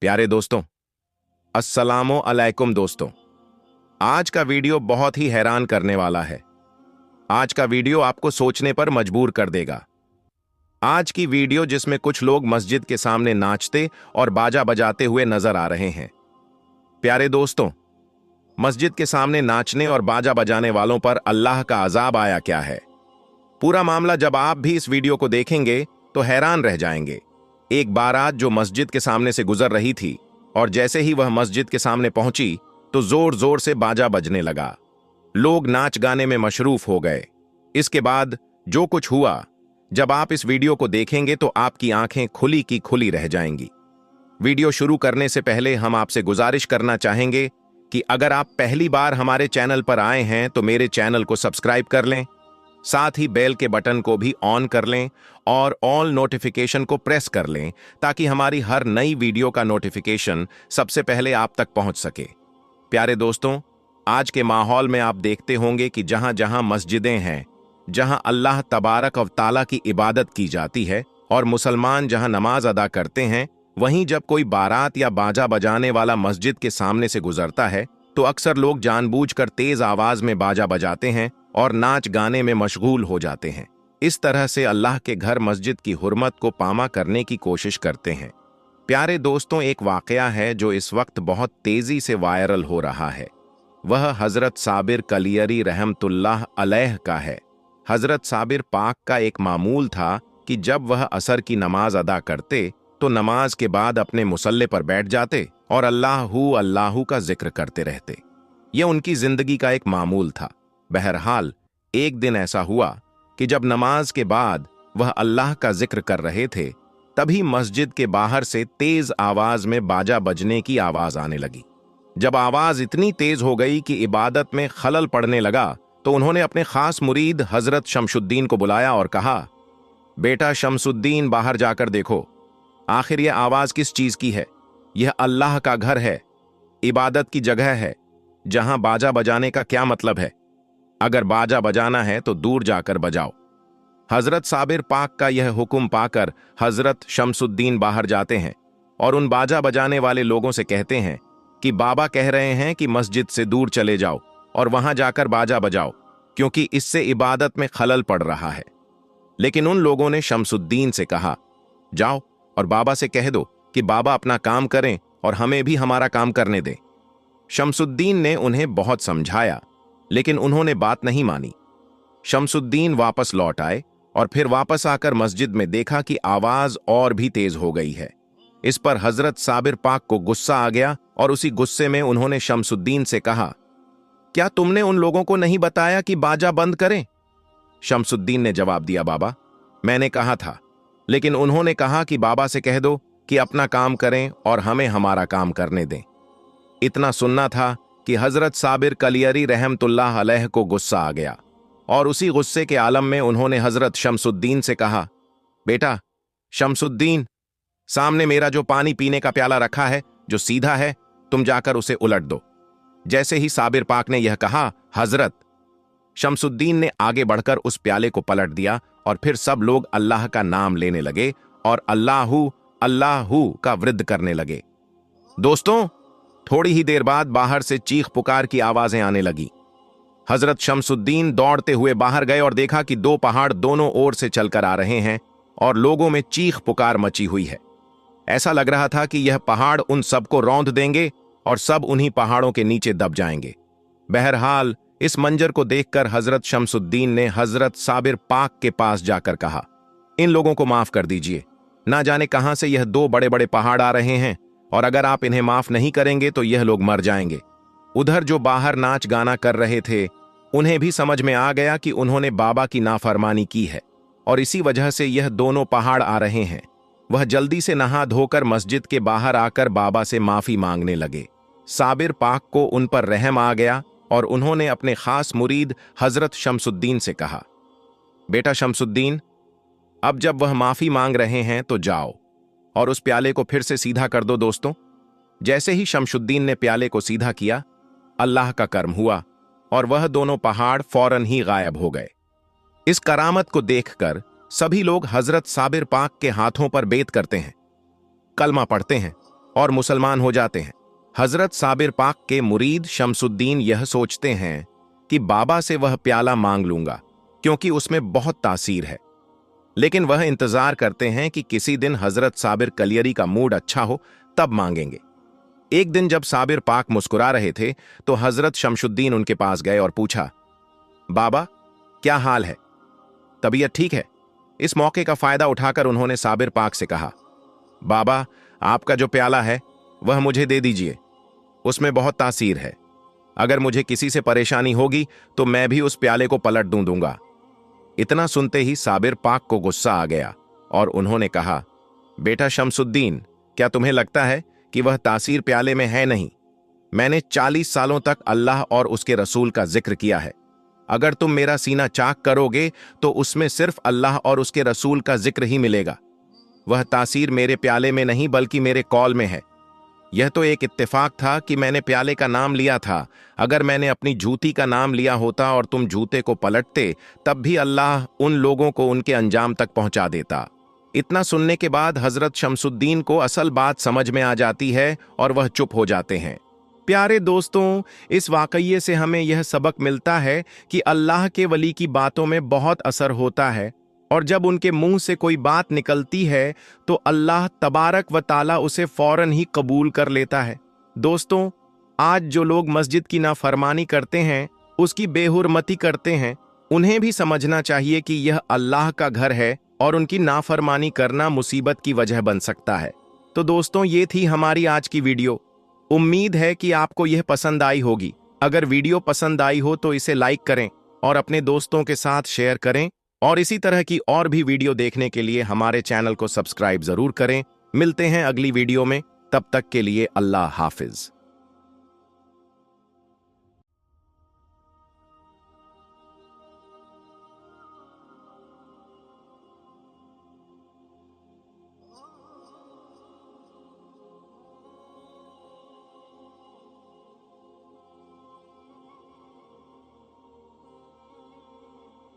प्यारे दोस्तों, अस्सलामो अलैकुम दोस्तों। आज का वीडियो बहुत ही हैरान करने वाला है। आज का वीडियो आपको सोचने पर मजबूर कर देगा। आज की वीडियो जिसमें कुछ लोग मस्जिद के सामने नाचते और बाजा बजाते हुए नजर आ रहे हैं। प्यारे दोस्तों, मस्जिद के सामने नाचने और बाजा बजाने वालों पर अल्लाह का अजाब आया क्या है? पूरा मामला जब आप भी इस वीडियो को देखेंगे तो हैरान रह जाएंगे। एक बारात जो मस्जिद के सामने से गुजर रही थी और जैसे ही वह मस्जिद के सामने पहुंची तो जोर जोर से बाजा बजने लगा। लोग नाच गाने में मशरूफ हो गए। इसके बाद जो कुछ हुआ, जब आप इस वीडियो को देखेंगे तो आपकी आंखें खुली की खुली रह जाएंगी। वीडियो शुरू करने से पहले हम आपसे गुजारिश करना चाहेंगे कि अगर आप पहली बार हमारे चैनल पर आए हैं तो मेरे चैनल को सब्सक्राइब कर लें, साथ ही बेल के बटन को भी ऑन कर लें और ऑल नोटिफिकेशन को प्रेस कर लें ताकि हमारी हर नई वीडियो का नोटिफिकेशन सबसे पहले आप तक पहुंच सके। प्यारे दोस्तों, आज के माहौल में आप देखते होंगे कि जहां जहां मस्जिदें हैं, जहां अल्लाह तबारक व ताला की इबादत की जाती है और मुसलमान जहां नमाज अदा करते हैं, वहीं जब कोई बारात या बाजा बजाने वाला मस्जिद के सामने से गुजरता है तो अक्सर लोग जानबूझकर तेज आवाज में बाजा बजाते हैं और नाच गाने में मशगूल हो जाते हैं। इस तरह से अल्लाह के घर मस्जिद की हुर्मत को पामा करने की कोशिश करते हैं। प्यारे दोस्तों, एक वाकया है जो इस वक्त बहुत तेजी से वायरल हो रहा है। वह हजरत साबिर कलियरी रहमतुल्लाह अलैह का है। हजरत साबिर पाक का एक मामूल था कि जब वह असर की नमाज अदा करते तो नमाज के बाद अपने मुसल्ले पर बैठ जाते और अल्लाहू अल्लाहू का जिक्र करते रहते। यह उनकी जिंदगी का एक मामूल था। बहरहाल एक दिन ऐसा हुआ कि जब नमाज के बाद वह अल्लाह का जिक्र कर रहे थे, तभी मस्जिद के बाहर से तेज आवाज में बाजा बजने की आवाज आने लगी। जब आवाज इतनी तेज हो गई कि इबादत में खलल पड़ने लगा तो उन्होंने अपने खास मुरीद हजरत शमसुद्दीन को बुलाया और कहा, बेटा शमसुद्दीन, बाहर जाकर देखो, आखिर यह आवाज किस चीज की है? यह अल्लाह का घर है, इबादत की जगह है, जहां बाजा बजाने का क्या मतलब है? अगर बाजा बजाना है तो दूर जाकर बजाओ। हजरत साबिर पाक का यह हुक्म पाकर हजरत शमसुद्दीन बाहर जाते हैं और उन बाजा बजाने वाले लोगों से कहते हैं कि बाबा कह रहे हैं कि मस्जिद से दूर चले जाओ और वहां जाकर बाजा बजाओ, क्योंकि इससे इबादत में खलल पड़ रहा है। लेकिन उन लोगों ने शमसुद्दीन से कहा, जाओ और बाबा से कह दो कि बाबा अपना काम करें और हमें भी हमारा काम करने दें। शमसुद्दीन ने उन्हें बहुत समझाया, लेकिन उन्होंने बात नहीं मानी। शमसुद्दीन वापस लौट आए और फिर वापस आकर मस्जिद में देखा कि आवाज और भी तेज हो गई है। इस पर हजरत साबिर पाक को गुस्सा आ गया और उसी गुस्से में उन्होंने शमसुद्दीन से कहा, क्या तुमने उन लोगों को नहीं बताया कि बाजा बंद करें? शमसुद्दीन ने जवाब दिया, बाबा, मैंने कहा था, लेकिन उन्होंने कहा कि बाबा से कह दो कि अपना काम करें और हमें हमारा काम करने दें। इतना सुनना था कि हजरत साबिर कलियरी रहमतुल्लाह अलैह को गुस्सा आ गया और उसी गुस्से के आलम में उन्होंने हजरत शमसुद्दीन से कहा, बेटा शमसुद्दीन, सामने मेरा जो पानी पीने का प्याला रखा है, जो सीधा है, तुम जाकर उसे उलट दो। जैसे ही साबिर पाक ने यह कहा, हजरत शमसुद्दीन ने आगे बढ़कर उस प्याले को पलट दिया और फिर सब लोग अल्लाह का नाम लेने लगे और अल्लाहू अल्लाहू का वृद्ध करने लगे। दोस्तों, थोड़ी ही देर बाद बाहर से चीख पुकार की आवाजें आने लगी। हजरत शमसुद्दीन दौड़ते हुए बाहर गए और देखा कि दो पहाड़ दोनों ओर से चलकर आ रहे हैं और लोगों में चीख पुकार मची हुई है। ऐसा लग रहा था कि यह पहाड़ उन सबको रौंद देंगे और सब उन्हीं पहाड़ों के नीचे दब जाएंगे। बहरहाल इस मंजर को देखकर हजरत शमसुद्दीन ने हजरत साबिर पाक के पास जाकर कहा, इन लोगों को माफ कर दीजिए, ना जाने कहां से यह दो बड़े बड़े पहाड़ आ रहे हैं और अगर आप इन्हें माफ नहीं करेंगे तो यह लोग मर जाएंगे। उधर जो बाहर नाच गाना कर रहे थे, उन्हें भी समझ में आ गया कि उन्होंने बाबा की नाफरमानी की है और इसी वजह से यह दोनों पहाड़ आ रहे हैं। वह जल्दी से नहा धोकर मस्जिद के बाहर आकर बाबा से माफी मांगने लगे। साबिर पाक को उन पर रहम आ गया और उन्होंने अपने खास मुरीद हजरत शमसुद्दीन से कहा, बेटा शमसुद्दीन, अब जब वह माफी मांग रहे हैं तो जाओ और उस प्याले को फिर से सीधा कर दो। दोस्तों, जैसे ही शमसुद्दीन ने प्याले को सीधा किया, अल्लाह का कर्म हुआ और वह दोनों पहाड़ फौरन ही गायब हो गए। इस करामत को देखकर सभी लोग हजरत साबिर पाक के हाथों पर बेत करते हैं, कलमा पढ़ते हैं और मुसलमान हो जाते हैं। हजरत साबिर पाक के मुरीद शमसुद्दीन यह सोचते हैं कि बाबा से वह प्याला मांग लूंगा क्योंकि उसमें बहुत तासीर है, लेकिन वह इंतजार करते हैं कि किसी दिन हजरत साबिर कलियरी का मूड अच्छा हो तब मांगेंगे। एक दिन जब साबिर पाक मुस्कुरा रहे थे तो हजरत शमसुद्दीन उनके पास गए और पूछा, बाबा क्या हाल है, तबीयत ठीक है? इस मौके का फायदा उठाकर उन्होंने साबिर पाक से कहा, बाबा आपका जो प्याला है वह मुझे दे दीजिए, उसमें बहुत तासीर है। अगर मुझे किसी से परेशानी होगी तो मैं भी उस प्याले को पलट दूंगा। इतना सुनते ही साबिर पाक को गुस्सा आ गया और उन्होंने कहा, बेटा शमसुद्दीन, क्या तुम्हें लगता है कि वह तासीर प्याले में है? नहीं, मैंने 40 सालों तक अल्लाह और उसके रसूल का जिक्र किया है। अगर तुम मेरा सीना चाक करोगे तो उसमें सिर्फ अल्लाह और उसके रसूल का जिक्र ही मिलेगा। वह तासीर मेरे प्याले में नहीं बल्कि मेरे कौल में है। यह तो एक इत्तेफाक था कि मैंने प्याले का नाम लिया था। अगर मैंने अपनी जूती का नाम लिया होता और तुम जूते को पलटते, तब भी अल्लाह उन लोगों को उनके अंजाम तक पहुंचा देता। इतना सुनने के बाद हजरत शमसुद्दीन को असल बात समझ में आ जाती है और वह चुप हो जाते हैं। प्यारे दोस्तों, इस वाकये से हमें यह सबक मिलता है कि अल्लाह के वली की बातों में बहुत असर होता है, और जब उनके मुंह से कोई बात निकलती है तो अल्लाह तबारक व ताला उसे फौरन ही कबूल कर लेता है। दोस्तों, आज जो लोग मस्जिद की नाफरमानी करते हैं, उसकी बेहुरमती करते हैं, उन्हें भी समझना चाहिए कि यह अल्लाह का घर है और उनकी नाफरमानी करना मुसीबत की वजह बन सकता है। तो दोस्तों, ये थी हमारी आज की वीडियो। उम्मीद है कि आपको यह पसंद आई होगी। अगर वीडियो पसंद आई हो तो इसे लाइक करें और अपने दोस्तों के साथ शेयर करें, और इसी तरह की और भी वीडियो देखने के लिए हमारे चैनल को सब्सक्राइब जरूर करें। मिलते हैं अगली वीडियो में, तब तक के लिए अल्लाह हाफिज।